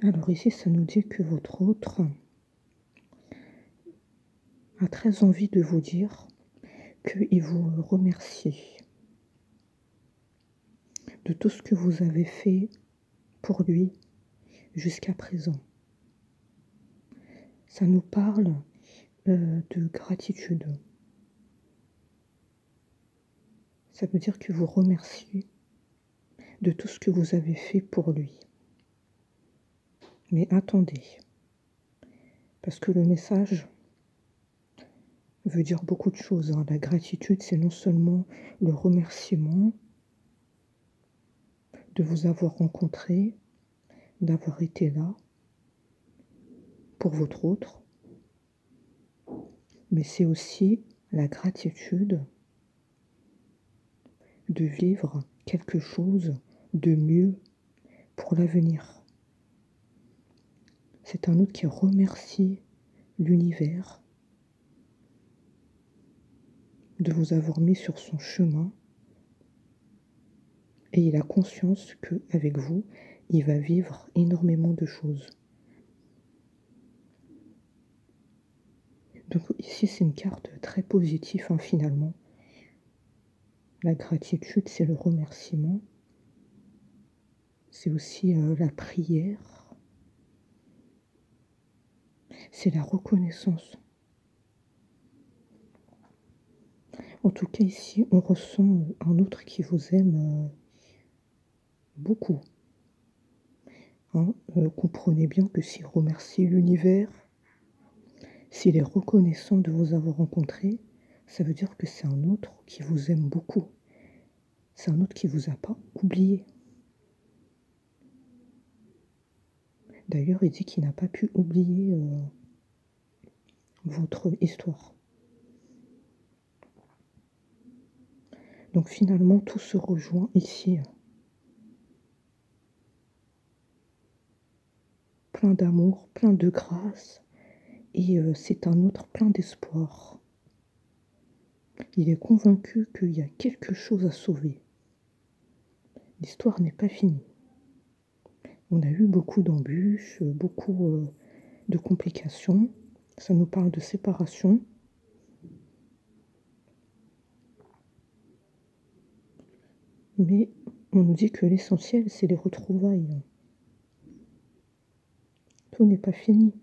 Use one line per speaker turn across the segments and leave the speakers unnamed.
Alors ici, ça nous dit que votre autre a très envie de vous dire qu'il vous remercie de tout ce que vous avez fait pour lui jusqu'à présent. Ça nous parle de gratitude. Ça veut dire qu'il vous remercie de tout ce que vous avez fait pour lui. Mais attendez, parce que le message veut dire beaucoup de choses. La gratitude, c'est non seulement le remerciement de vous avoir rencontré, d'avoir été là pour votre autre, mais c'est aussi la gratitude de vivre quelque chose de mieux pour l'avenir. C'est un autre qui remercie l'univers de vous avoir mis sur son chemin et il a conscience qu'avec vous, il va vivre énormément de choses. Donc ici, c'est une carte très positive finalement. La gratitude, c'est le remerciement. C'est aussi la prière. C'est la reconnaissance. En tout cas, ici, on ressent un autre qui vous aime beaucoup. Comprenez bien que s'il remercie l'univers, s'il est reconnaissant de vous avoir rencontré, ça veut dire que c'est un autre qui vous aime beaucoup. C'est un autre qui ne vous a pas oublié. D'ailleurs, il dit qu'il n'a pas pu oublier votre histoire. Donc finalement, tout se rejoint ici. Plein d'amour, plein de grâce, et c'est un autre plein d'espoir. Il est convaincu qu'il y a quelque chose à sauver. L'histoire n'est pas finie. On a eu beaucoup d'embûches, beaucoup de complications. Ça nous parle de séparation. Mais on nous dit que l'essentiel, c'est les retrouvailles. Tout n'est pas fini.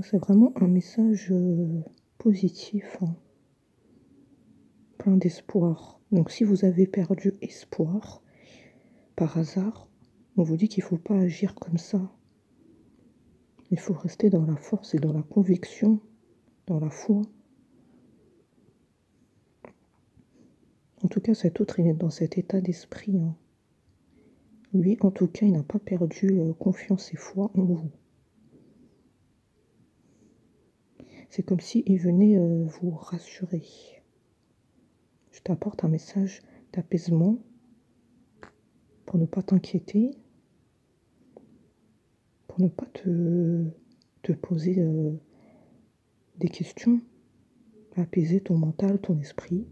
C'est vraiment un message positif, plein d'espoir. Donc si vous avez perdu espoir, par hasard, on vous dit qu'il ne faut pas agir comme ça. Il faut rester dans la force et dans la conviction, dans la foi. En tout cas, cet autre, il est dans cet état d'esprit. Lui, en tout cas, il n'a pas perdu confiance et foi en vous. C'est comme s'il venait vous rassurer. Je t'apporte un message d'apaisement pour ne pas t'inquiéter, pour ne pas te poser des questions, apaiser ton mental, ton esprit,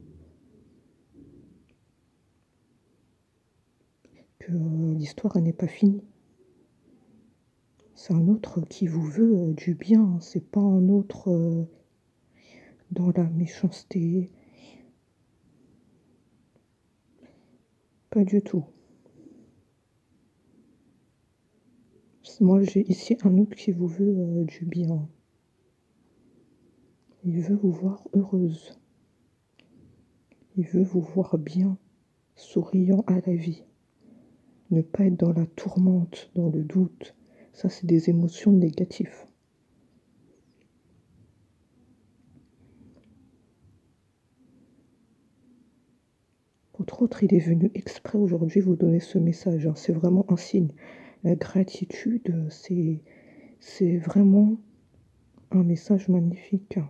que l'histoire n'est pas finie. C'est un autre qui vous veut du bien, c'est pas un autre dans la méchanceté. Pas du tout. Moi, j'ai ici un autre qui vous veut du bien. Il veut vous voir heureuse. Il veut vous voir bien, souriant à la vie. Ne pas être dans la tourmente, dans le doute. Ça, c'est des émotions négatives. Votre autre, il est venu exprès aujourd'hui vous donner ce message. C'est vraiment un signe. La gratitude, c'est vraiment un message magnifique.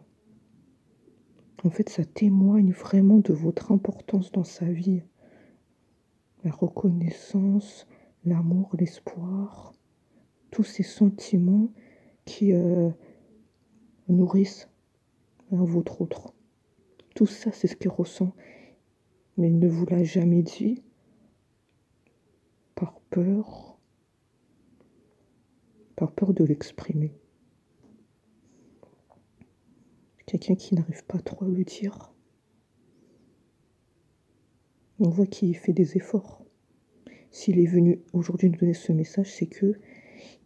En fait, ça témoigne vraiment de votre importance dans sa vie. La reconnaissance, l'amour, l'espoir, tous ces sentiments qui nourrissent votre autre. Tout ça, c'est ce qu'il ressent. Mais il ne vous l'a jamais dit par peur, par peur de l'exprimer. Quelqu'un qui n'arrive pas trop à le dire. On voit qu'il fait des efforts. S'il est venu aujourd'hui nous donner ce message, c'est que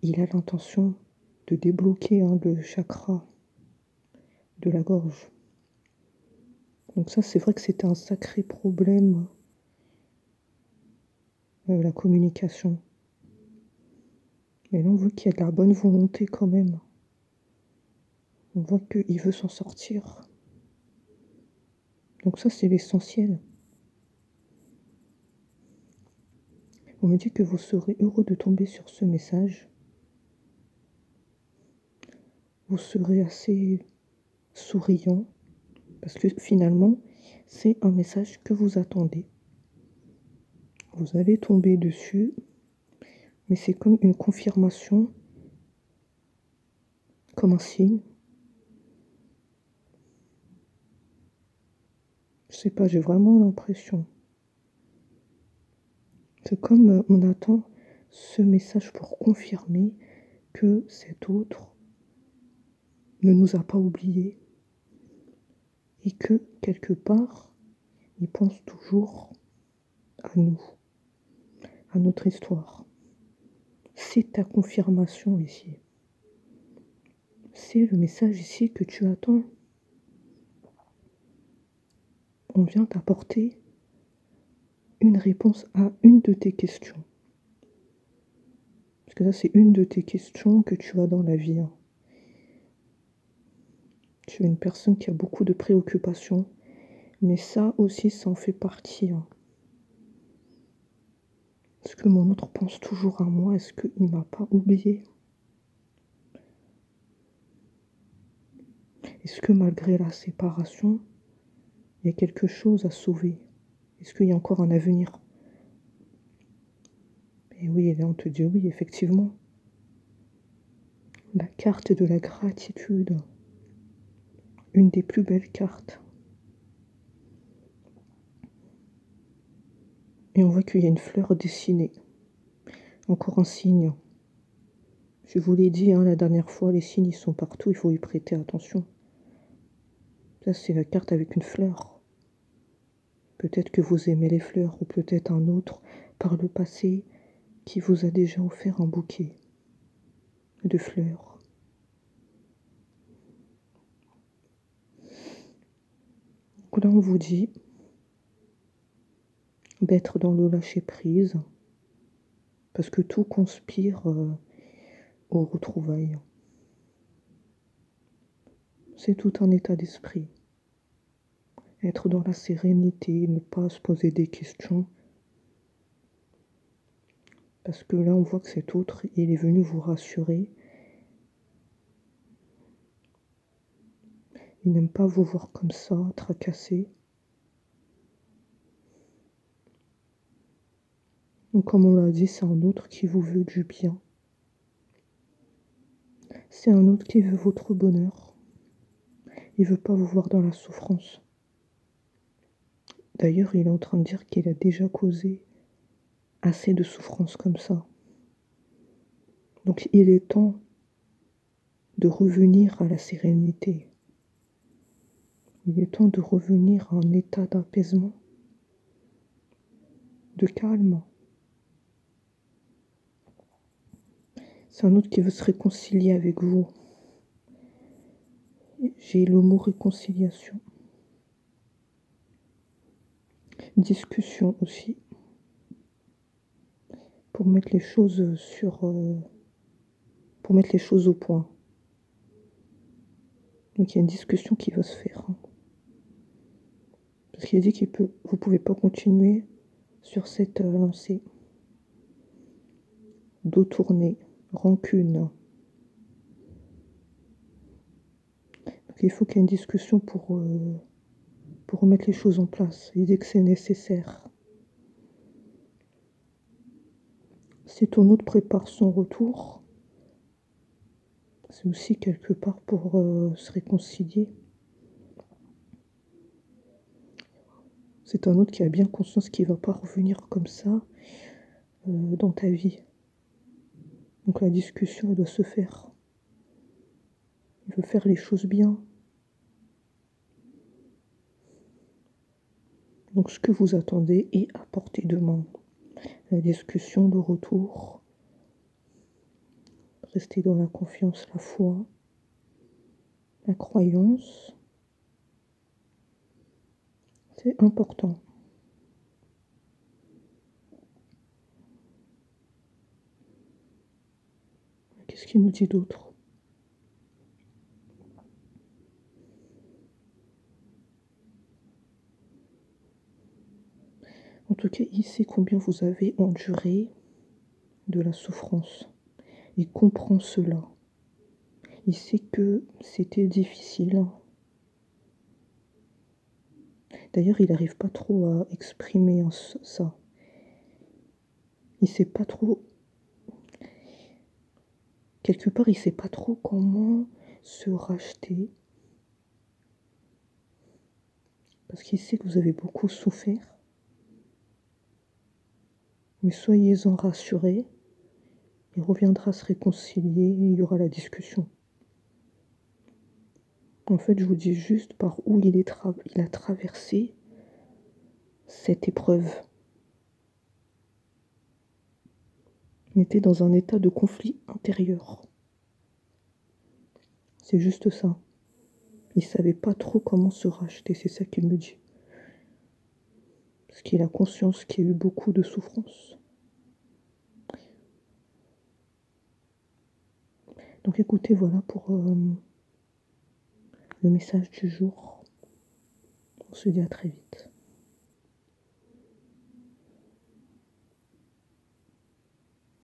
il a l'intention de débloquer le chakra de la gorge. Donc ça, c'est vrai que c'était un sacré problème, la communication. Mais là, on voit qu'il y a de la bonne volonté quand même. On voit qu'il veut s'en sortir. Donc ça, c'est l'essentiel. On me dit que vous serez heureux de tomber sur ce message. Vous serez assez souriant, parce que finalement, c'est un message que vous attendez. Vous allez tomber dessus, mais c'est comme une confirmation, comme un signe. Je sais pas, j'ai vraiment l'impression. C'est comme on attend ce message pour confirmer que cet autre ne nous a pas oubliés et que, quelque part, il pense toujours à nous, à notre histoire. C'est ta confirmation ici. C'est le message ici que tu attends. On vient t'apporter une réponse à une de tes questions. Parce que ça, c'est une de tes questions que tu as dans la vie. Tu es une personne qui a beaucoup de préoccupations, mais ça aussi, ça en fait partie. Est-ce que mon autre pense toujours à moi? Est-ce qu'il ne m'a pas oublié? Est-ce que malgré la séparation, il y a quelque chose à sauver? Est-ce qu'il y a encore un avenir? Et oui, et là on te dit oui, effectivement. La carte de la gratitude, une des plus belles cartes. Et on voit qu'il y a une fleur dessinée. Encore un signe. Je vous l'ai dit la dernière fois, les signes ils sont partout, il faut y prêter attention. Ça c'est la carte avec une fleur. Peut-être que vous aimez les fleurs, ou peut-être un autre par le passé qui vous a déjà offert un bouquet de fleurs. Donc là on vous dit d'être dans le lâcher-prise, parce que tout conspire aux retrouvailles. C'est tout un état d'esprit. Être dans la sérénité, ne pas se poser des questions. Parce que là, on voit que cet autre, il est venu vous rassurer. Il n'aime pas vous voir comme ça, tracassé. Donc, comme on l'a dit, c'est un autre qui vous veut du bien. C'est un autre qui veut votre bonheur. Il ne veut pas vous voir dans la souffrance. D'ailleurs, il est en train de dire qu'il a déjà causé assez de souffrance comme ça. Donc, il est temps de revenir à la sérénité. Il est temps de revenir à un état d'apaisement, de calme. C'est un autre qui veut se réconcilier avec vous. J'ai le mot réconciliation. Discussion aussi. Pour mettre les choses pour mettre les choses au point. Donc il y a une discussion qui va se faire. Parce qu'il a dit vous ne pouvez pas continuer sur cette lancée. Dos tourné, rancune. Donc il faut qu'il y ait une discussion pour remettre les choses en place. Il dit que c'est nécessaire. Si ton autre prépare son retour, c'est aussi quelque part pour se réconcilier. C'est un autre qui a bien conscience qu'il ne va pas revenir comme ça dans ta vie. Donc la discussion, elle doit se faire. Il veut faire les choses bien. Donc ce que vous attendez est à portée de main. La discussion, le retour. Restez dans la confiance, la foi, la croyance. C'est important. Qu'est-ce qu'il nous dit d'autre? En tout cas, il sait combien vous avez enduré de la souffrance. Il comprend cela. Il sait que c'était difficile. D'ailleurs, il n'arrive pas trop à exprimer ça. Il sait pas trop. Quelque part, il sait pas trop comment se racheter. Parce qu'il sait que vous avez beaucoup souffert. Mais soyez-en rassurés. Il reviendra se réconcilier et il y aura la discussion. En fait, je vous dis juste par où il a traversé cette épreuve. Il était dans un état de conflit intérieur. C'est juste ça. Il ne savait pas trop comment se racheter, c'est ça qu'il me dit. Parce qu'il a conscience qu'il y a eu beaucoup de souffrance. Donc écoutez, voilà pour le message du jour. On se dit à très vite.